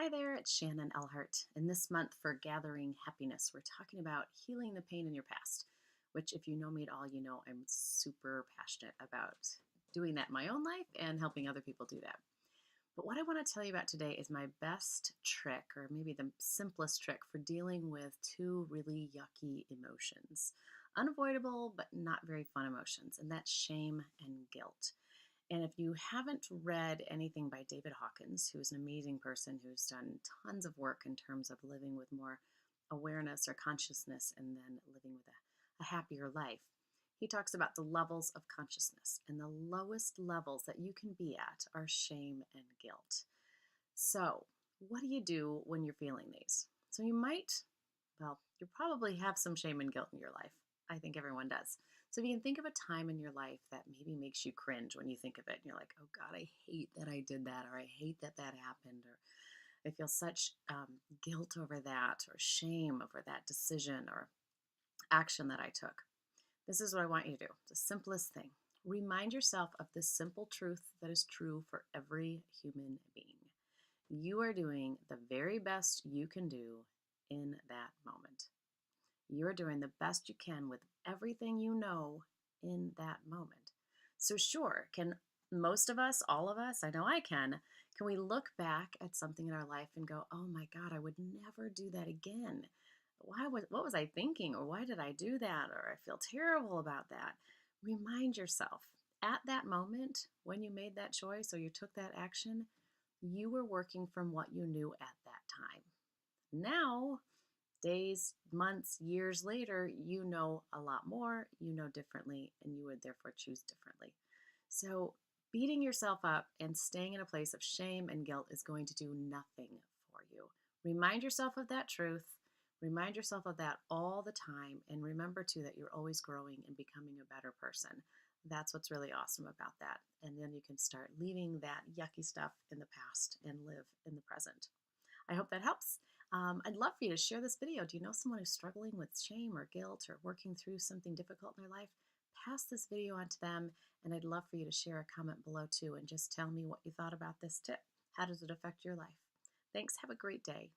Hi there, it's Shannon Elhart. And this month for Gathering Happiness, we're talking about healing the pain in your past, which, if you know me at all, you know I'm super passionate about doing that in my own life and helping other people do that. But what I want to tell you about today is my best trick, or maybe the simplest trick, for dealing with two really yucky emotions. Unavoidable, but not very fun emotions, and that's shame and guilt. And if you haven't read anything by David Hawkins, who's an amazing person who's done tons of work in terms of living with more awareness or consciousness and then living with a happier life, he talks about the levels of consciousness. And the lowest levels that you can be at are shame and guilt. So, what do you do when you're feeling these? So, you probably have some shame and guilt in your life. I think everyone does. So if you can think of a time in your life that maybe makes you cringe when you think of it, and you're like, oh God, I hate that I did that, or I hate that that happened, or I feel such guilt over that, or shame over that decision or action that I took. This is what I want you to do. The simplest thing. Remind yourself of this simple truth that is true for every human being. You are doing the very best you can do in that moment. You're doing the best you can with everything you know in that moment. So, sure, can most of us, all of us, I know I can we look back at something in our life and go, oh my God, I would never do that again? What was I thinking? Or why did I do that? Or I feel terrible about that. Remind yourself at that moment when you made that choice or you took that action, you were working from what you knew at that time. Now, days, months, years later, you know a lot more, you know differently, and you would therefore choose differently. So, beating yourself up and staying in a place of shame and guilt is going to do nothing for you. Remind yourself of that truth. Remind yourself of that all the time. And remember, too, that you're always growing and becoming a better person. That's what's really awesome about that. And then you can start leaving that yucky stuff in the past and live in the present. I hope that helps. I'd love for you to share this video. Do you know someone who's struggling with shame or guilt or working through something difficult in their life? Pass this video on to them, and I'd love for you to share a comment below too and just tell me what you thought about this tip. How does it affect your life? Thanks. Have a great day.